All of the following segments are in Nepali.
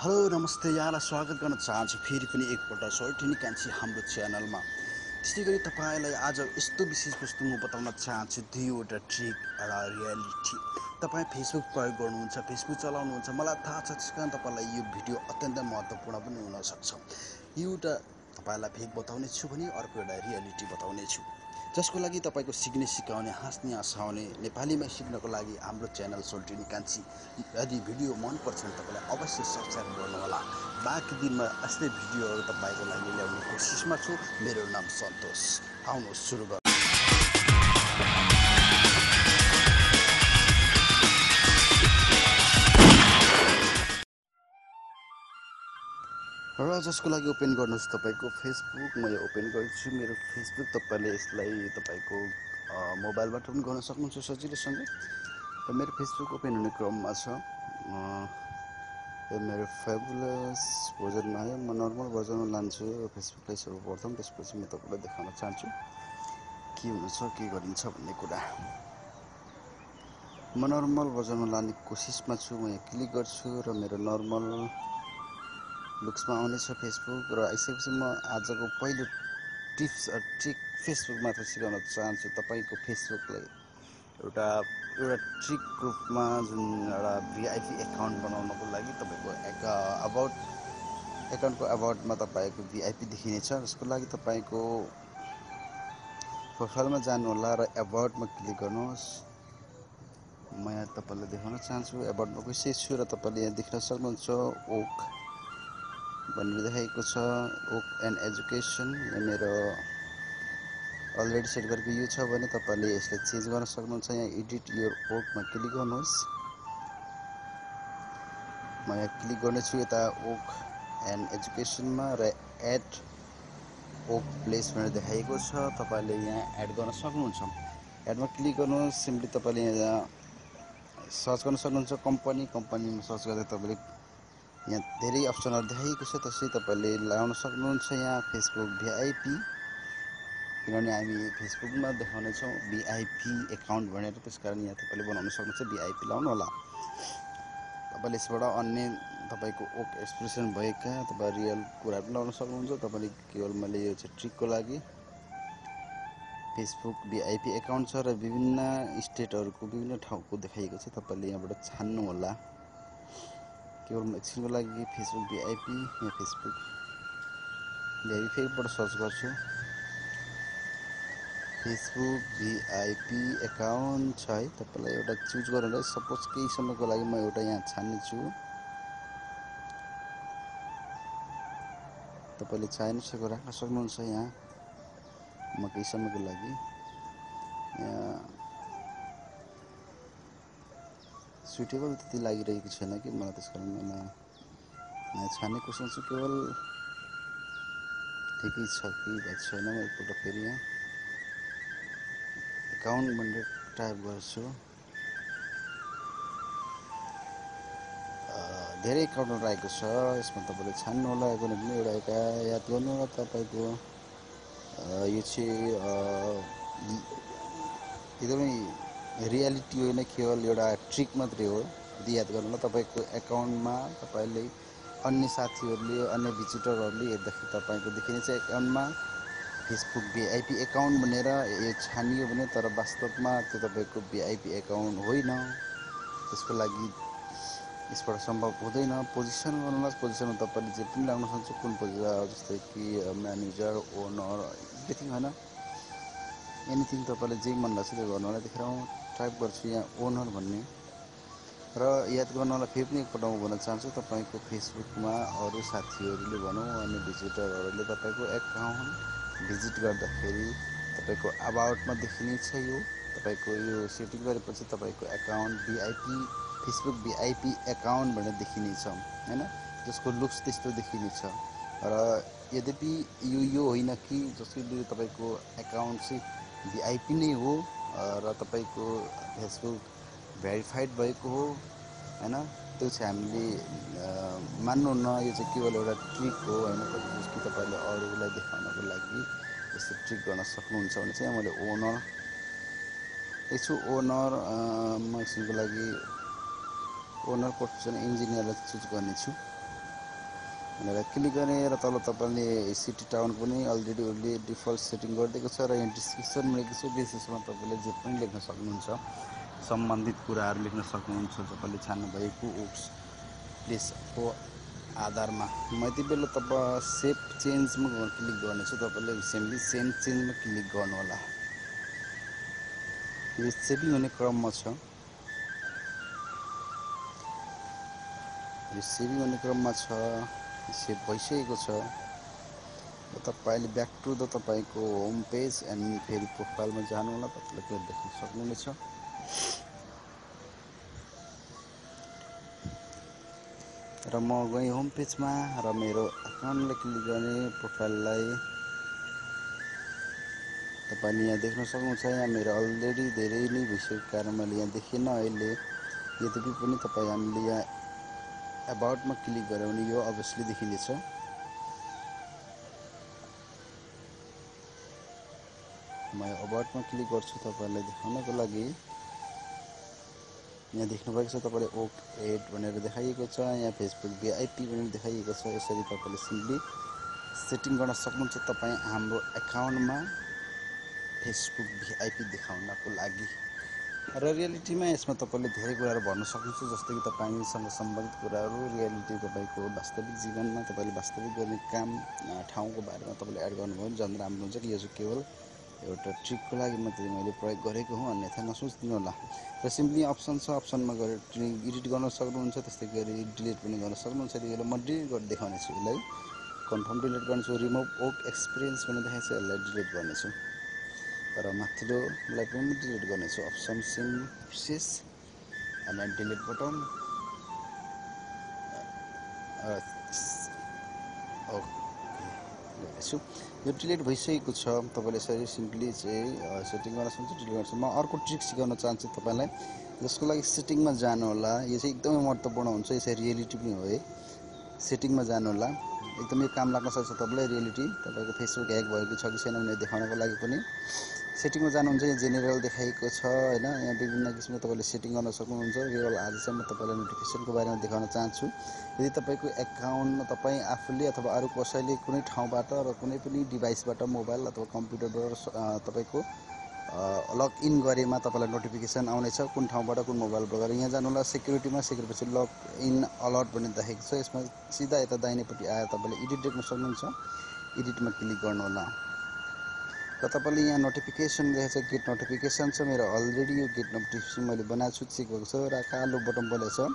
हेलो नमस्ते, यहाँलाई स्वागत गर्न चाहन्छु फेरि पनि एकपल्ट सर्टेनी कान्छी हाम्रो च्यानलमा। त्यसै गरी तपाईँलाई आज यस्तो विशेष वस्तु म बताउन चाहन्छु, दुईवटा ट्रिक र रियालिटी। तपाईँ फेसबुक प्रयोग गर्नुहुन्छ, फेसबुक चलाउनुहुन्छ, मलाई थाहा छ, त्यस कारण तपाईँलाई यो भिडियो अत्यन्तै महत्त्वपूर्ण पनि हुनसक्छ। एउटा तपाईँलाई फेक बताउने छु भने अर्को एउटा रियालिटी बताउने छु, जसको लागि तपाईँको सिक्ने, सिकाउने, हाँस्ने, हँसाउने, नेपालीमा सिक्नको लागि हाम्रो च्यानल सर्टेनी कान्छी। यदि भिडियो मनपर्छ भने तपाईँलाई अवश्य सब्सक्राइब गर्नुहोला। बाँकी दिनमा यस्तै भिडियोहरू तपाईँको लागि ल्याउने कोसिसमा छु। मेरो नाम सन्तोष। आउनुहोस् सुरु गरौँ। र जसको लागि ओपन गर्नुहोस् तपाईँको फेसबुक। म यो ओपन गर्छु मेरो फेसबुक। तपाईँले यसलाई तपाईँको मोबाइलबाट पनि गर्न सक्नुहुन्छ सजिलोसँग। र मेरो फेसबुक ओपन हुने क्रममा छ। यो मेरो फेबुलस भर्जनमा है, म नर्मल भर्जनमा लान्छु फेसबुकलाई सर्वप्रथम। त्यसपछि म तपाईँलाई देखाउन चाहन्छु के हुनेछ, के गरिन्छ भन्ने कुरा। म नर्मल भर्जनमा लाने कोसिसमा छु। म यहाँ क्लिक गर्छु र मेरो नर्मल लुक्समा आउनेछ फेसबुक। र आइसकेपछि म आजको पहिलो टिप्स ट्रिक फेसबुकमात्र सिकाउन चाहन्छु तपाईँको फेसबुकलाई एउटा ट्रिक रूपमा, जुन एउटा भिआइपी एकाउन्ट बनाउनको लागि तपाईँको एकाउन्टको अबाउटमा तपाईँको भिआइपी देखिनेछ। जसको लागि तपाईँको प्रोफाइलमा जानुहोला र एबाउटमा क्लिक गर्नुहोस्। म यहाँ तपाईँलाई देखाउन चाहन्छु एबाउटमा गइसकेको छु र तपाईँले यहाँ देख्न सक्नुहुन्छ ओक भनेर देखाएको छ, ओक एन्ड एजुकेसन। यहाँ मेरो अलरेडी सेट गरेको यो छ भने तपाईँले यसलाई चेन्ज गर्न सक्नुहुन्छ। यहाँ एडिट योर ओकमा क्लिक गर्नुहोस्। म यहाँ क्लिक गर्नेछु यता ओक एन्ड एजुकेसनमा र एड ओक प्लेस भनेर देखाएको छ। तपाईँले यहाँ एड गर्न सक्नुहुन्छ। एडमा क्लिक गर्नुहोस्। सिम्पली तपाईँले यहाँ सर्च गर्न सक्नुहुन्छ कम्पनीमा सर्च गर्दा तपाईँले यहाँ धेरै अप्सनहरू देखाइएको छ। त्यसै तपाईँले लगाउन सक्नुहुन्छ यहाँ फेसबुक भिआइपी, किनभने हामी फेसबुकमा देखाउनेछौँ भिआइपी एकाउन्ट भनेर। त्यसकारण यहाँ तपाईँले बनाउन सक्नुहुन्छ भिआइपी लाउनु होला। तपाईँले यसबाट अन्य तपाईँको ओक एक्सप्रेसन भएका तपाईँ रियल कुराहरू पनि लाउन सक्नुहुन्छ। तपाईँले केवल मैले यो चाहिँ ट्रिकको लागि फेसबुक भिआइपी एकाउन्ट छ र विभिन्न स्टेटहरूको विभिन्न ठाउँको देखाइएको छ। तपाईँले यहाँबाट छान्नु होला। केवल म एकछिनको लागि फेसबुक भिआइपी, यहाँ फेसबुक भिआइपी फेकबाट सर्च गर्छु। फेसबुक भिआइपी एकाउन्ट छ है, तपाईँलाई एउटा चुज गर्नु होला। सपोज केही समयको लागि म एउटा यहाँ छान्नेछु। तपाईँले चाहेनुसारको राख्न सक्नुहुन्छ। यहाँ म केही समयको लागि यहाँ सुटेबल त्यति लागिरहेको छैन कि मलाई, त्यसकारण म यहाँ छान्ने कोसिस छु। केवल ठिकै छ कि भएको छैन। म एकपल्ट फेरि यहाँ एकाउन्ट भनेर टाइप गर्छु। धेरै एकाउन्टहरू आएको छ। यसमा तपाईँले छान्नु होला। कुनै पनि एउटा याद गर्नु होला। तपाईँको यो चाहिँ एकदमै रियालिटी होइन, केवल एउटा ट्रिक मात्रै हो। याद गर्नु होला। तपाईँको एकाउन्टमा तपाईँले अन्य साथीहरूले, अन्य भिजिटरहरूले हेर्दाखेरि तपाईँको देखिनेछ एकाउन्टमा फेसबुक भिआइपी एकाउन्ट भनेर यो छानियो भने, तर वास्तवमा त्यो तपाईँको भिआइपी एकाउन्ट होइन। त्यसको लागि यसबाट सम्भव हुँदैन। पोजिसन गर्नुहोस्। पोजिसनमा तपाईँले जे पनि लाग्न सक्नुहुन्छ। कुन पोजिसन, जस्तै कि म्यानेजर, ओनर, एभ्रिथिङ होइन, एनिथिङ तपाईँले जे मन लाग्छ त्यो गर्नु होला। देखेर टाइप गर्छु यहाँ ओनर भन्ने। र याद गर्नु होला, फेरि पनि एकपल्ट म भन्न चाहन्छु, तपाईँको फेसबुकमा अरू साथीहरूले भनौँ, अनि भिजिटरहरूले तपाईँको एकाउन्ट भिजिट गर्दाखेरि तपाईँको अबाउटमा देखिनेछ। यो तपाईँको यो सेटिङ गरेपछि तपाईँको account VIP Facebook VIP account भनेर देखिनेछ होइन, जसको लुक्स त्यस्तो देखिनेछ। र यद्यपि यो होइन कि जसले तपाईँको एकाउन्ट चाहिँ भिआइपी नै हो र तपाईँको फेसबुक भेरिफाइड भएको हो होइन, त्यो चाहिँ हामीले मान्नुहुन्न। यो चाहिँ केवल एउटा ट्रिक हो होइन, कि तपाईँले अरूलाई देखाउनको लागि यस्तो ट्रिक गर्न सक्नुहुन्छ भने चाहिँ मैले ओनर यसो ओनर म एकछिनको लागि ओनर प्रोफेसन इन्जिनियरलाई चुज गर्नेछु। भनेर क्लिक गर्ने र तल तपाईँले सिटी टाउन पनि अलरेडी उसले डिफल्ट सेटिङ गरिदिएको छ र यहाँ डिस्क्रिप्सनमा लेखेको छु। डिस्क्रिप्सनमा तपाईँले जे पनि लेख्न सक्नुहुन्छ, सम्बन्धित कुराहरू लेख्न सक्नुहुन्छ तपाईँले छान्नुभएको उस प्लेसको आधारमा। म यति बेला तपाईँ सेभ चेन्जमा क्लिक गर्नेछु। तपाईँले सिम्पली सेभ चेन्जमा क्लिक गर्नु होला। यो सेभिङ हुने क्रममा छ। यो सेभिङ हुने क्रममा छ, सेभ भइसकेको छ। तपाईँले ब्याक टु द तपाईँको होम पेज एन्ड फेरि प्रोफाइलमा जानु होला। तपाईँले त्यो देख्न सक्नुहुनेछ। र म गएँ होम पेजमा र मेरो एकाउन्टलाई क्लिक गर्ने, प्रोफाइललाई तपाईँले यहाँ देख्न सक्नुहुन्छ। यहाँ मेरो अलरेडी धेरै नै भइसकेको कारण मैले यहाँ देखिनँ अहिले। यद्यपि पनि तपाईँ हामीले यहाँ एबाउटमा क्लिक गऱ्यो भने यो अभियसली देखिनेछ। म एबाउटमा क्लिक गर्छु तपाईँलाई देखाउनको लागि। यहाँ देख्नुभएको छ तपाईँले ओक एड भनेर देखाइएको छ। यहाँ फेसबुक भिआइपी भनेर देखाइएको छ। यसरी तपाईँले सिम्पली सेटिङ गर्न सक्नुहुन्छ तपाईँ हाम्रो एकाउन्टमा फेसबुक भिआइपी देखाउनको लागि। र रियालिटीमा यसमा तपाईँले धेरै कुराहरू भन्न सक्नुहुन्छ, जस्तै कि तपाईँसँग सम्बन्धित कुराहरू, रियालिटी तपाईँको वास्तविक जीवनमा तपाईँले वास्तविक गर्ने काम ठाउँको बारेमा तपाईँले एड गर्नुभयो भने झन् राम्रो हुन्छ कि यो चाहिँ केवल एउटा ट्रिकको लागि मात्रै मैले प्रयोग गरेको हुँ, अन्यथा नसोच्दिनु होला। र सिम्पली अप्सन छ, अप्सनमा गएर एडिट गर्न सक्नुहुन्छ। त्यस्तै गरी डिलिट पनि गर्न सक्नुहुन्छ। यतिखेर म डिलिट गरेर देखाउनेछु। यसलाई कन्फर्म डिलिट गर्नेछु। रिमुभ ओक एक्सपिरियन्स भनेर देखाएको छ, यसलाई डिलिट गर्नेछु। र माथिल्लोलाई पनि डिलिट गर्नेछु। अप्सन सिम प्रोसेस अनि डिलिट बटन गर्नेछु। यो डिलिट भइसकेको छ। तपाईँले यसरी सिम्पली चाहिँ सेटिङ गर्न सक्नुहुन्छ, डिलिट गर्छु। म अर्को ट्रिक सिकाउन चाहन्छु तपाईँलाई, जसको लागि सेटिङमा जानु होला। यो चाहिँ एकदमै महत्त्वपूर्ण हुन्छ। यसरी रियालिटी पनि हो है। सेटिङमा जानु होला, एकदम यो काम लाग्न सक्छ तपाईँलाई। रियालिटी तपाईँको फेसबुक ह्याक भएको छ कि छैन भनेर देखाउनको लागि पनि सेटिङमा जानुहुन्छ। यहाँ जेनेरल देखाएको छ होइन। यहाँ विभिन्न किसिमको तपाईँले सेटिङ गर्न सक्नुहुन्छ। केवल आज चाहिँ म तपाईँलाई नोटिफिकेसनको बारेमा देखाउन चाहन्छु। यदि तपाईँको एकाउन्टमा तपाईँ आफूले अथवा अरू कसैले कुनै ठाउँबाट र कुनै पनि डिभाइसबाट, मोबाइल अथवा कम्प्युटरबाट तपाईँको लगइन गरेमा तपाईँलाई नोटिफिकेसन आउनेछ, कुन ठाउँबाट कुन मोबाइलबाट गरेर। यहाँ जानु होला सेक्युरिटीमा। सेक्युरिटीपछि लगइन अलर्ट भन्ने देखाएको छ। यसमा सिधा यता दाहिनेपट्टि आएर तपाईँले एडिट देख्न सक्नुहुन्छ। एडिटमा क्लिक गर्नु होला र तपाईँले यहाँ नोटिफिकेसन देखाएको छ, गेट नोटिफिकेसन छ। मेरो अलरेडी यो गेट नोटिफिकेसन मैले बनाएको छु, चेक भएको छ। र कालो बटन बलेको छ।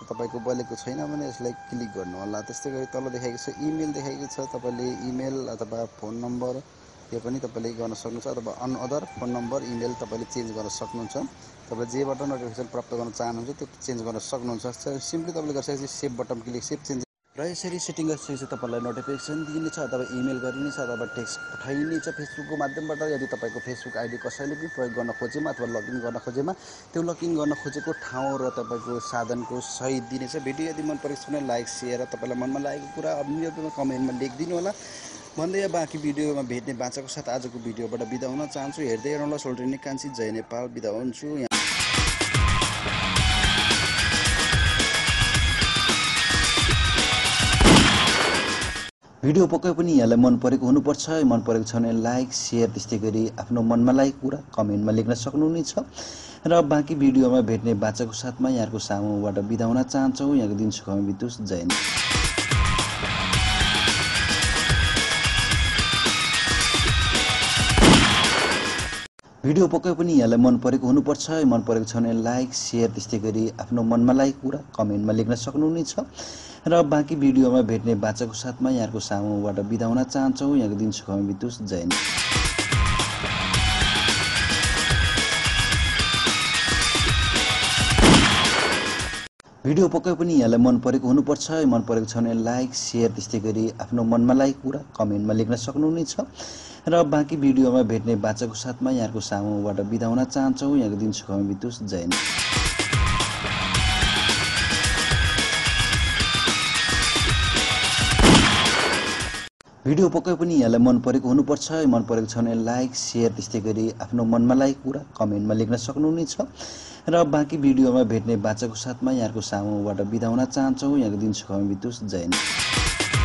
तपाईँको बलेको छैन भने यसलाई क्लिक गर्नु होला। त्यस्तै गरी तल देखाएको छ इमेल देखाएको छ। तपाईँले इमेल अथवा फोन नम्बर यो पनि तपाईँले गर्न सक्नुहुन्छ, अथवा अदर फोन नम्बर इमेल तपाईँले चेन्ज गर्न सक्नुहुन्छ। तपाईँले जेबाट नोटिफिकेसन प्राप्त गर्न चाहनुहुन्छ त्यो चेन्ज गर्न सक्नुहुन्छ। सिम्पली तपाईँले गरिसकेपछि save button click, save change र यसरी सेटिङ गरिसकेपछि तपाईँलाई नोटिफिकेसन दिनेछ, अथवा इमेल गरिनेछ, अथवा टेक्स्ट पठाइनेछ फेसबुकको माध्यमबाट। यदि तपाईँको फेसबुक आइडी कसैले पनि प्रयोग गर्न खोजेमा अथवा लगइन गर्न खोजेमा त्यो लगइन गर्न खोजेको ठाउँ र तपाईँको साधनको सहित दिनेछ। भिडियो यदि मन परेको छ भने लाइक, सेयर र तपाईँलाई मनमा लागेको कुरा अभियोगमा कमेन्टमा लेखिदिनु होला भन्दै बाँकी भिडियोमा भेट्ने बाचाको साथ आजको भिडियोबाट बिदा हुन चाहन्छु। हेर्दै हेर्नुहोला सोल्ट्रेनी कान्छी। जय नेपाल। बिदा हुन्छु। भिडियो पक्कै पनि यहाँलाई मन परेको हुनुपर्छ। मन परेको छ भने लाइक, सेयर, त्यस्तै गरी आफ्नो मनमा लागेको कुरा कमेन्टमा लेख्न सक्नुहुनेछ। र बाँकी भिडियोमा भेट्ने बाचाको साथमा यहाँको सामुबाट बिदा हुन चाहन्छौँ। यहाँको दिन सुखमय बितोस्। जय नेपाल। भिडियो पक्कै पनि यहाँलाई मन परेको हुनुपर्छ। मन परेको छ भने लाइक, सेयर, त्यस्तै गरी आफ्नो मनमा लागेको कुरा कमेन्टमा लेख्न सक्नुहुनेछ। र बाँकी भिडियोमा भेट्ने बाचाको साथमा यहाँको सामुबाट बिदा हुन चाहन्छौँ। यहाँको दिन सुखमय बितोस्। जय नेपाल। भिडियो पक्कै पनि यहाँलाई मन परेको हुनुपर्छ। मन परेको छ भने लाइक, सेयर, त्यस्तै गरी आफ्नो मनमा लागेको कुरा कमेन्टमा लेख्न सक्नुहुनेछ। र बाँकी भिडियोमा भेट्ने बाचाको साथमा यहाँको सामुबाट बिदा हुन चाहन्छौँ। यहाँको दिन सुखमय बितोस्। जय नेपाल। भिडियो पक्कै पनि यहाँलाई मन परेको हुनुपर्छ। मन परेको छ भने लाइक, सेयर, त्यस्तै गरी आफ्नो मनमा लागेको कुरा कमेन्टमा लेख्न सक्नुहुनेछ। र बाँकी भिडियोमा भेट्ने बाचाको साथमा यहाँको सामुबाट बिदा हुन चाहन्छौँ। यहाँको दिन सुखमय बितोस्। जय नेपाल।